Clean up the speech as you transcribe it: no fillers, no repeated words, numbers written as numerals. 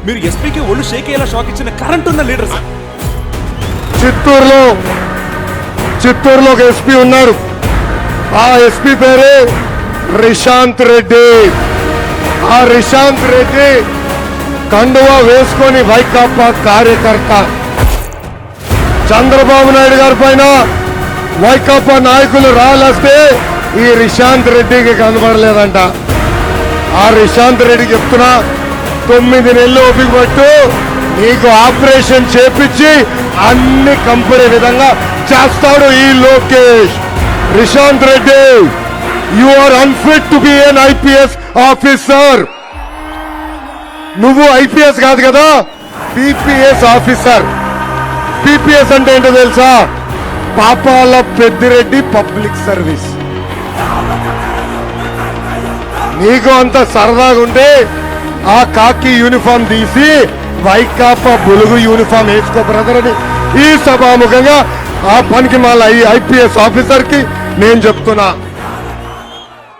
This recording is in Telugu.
మీరు ఎస్పీకి ఒళ్ళు షేక్ అయ్యేలా షాక్ ఇచ్చిన కరెంట్ ఉన్న లీడర్ సార్. చిత్తూరులో ఒక ఎస్పీ ఉన్నారు. ఆ ఎస్పీ పేరే రిశాంత్ రెడ్డి. ఆ రిశాంత్ రెడ్డి కండువా వేసుకొని వైకాపా కార్యకర్త. చంద్రబాబు నాయుడు గారి పైన వైకాపా నాయకులు రాలేస్తే ఈ రిశాంత్ రెడ్డికి కనబడలేదంట. ఆ రిశాంత్ రెడ్డి చెప్తున్నా, 9 నెలలు ఓపిక పట్టు, నీకు ఆపరేషన్ చేపించి అన్ని కంపెనీ విధంగా చేస్తాడు ఈ Lokesh. Rishanth Reddy, you are unfit to be an IPS officer. నువ్వు ఐపీఎస్ కాదు కదా, పీపీఎస్ ఆఫీసర్. పీపీఎస్ అంటే ఏంటో తెలుసా? పాపాల పెద్దిరెడ్డి పబ్లిక్ సర్వీస్. నీకు అంత సరదాగా ఉంటే ఆ కాకి యూనిఫామ్ తీసి వైకాపా బులుగు యూనిఫామ్ వేసుకో బ్రదర్ అని ఈ సభాముఖంగా ఆ పనికి మళ్ళీ ఐపీఎస్ ఆఫీసర్ కి నేను చెప్తున్నా.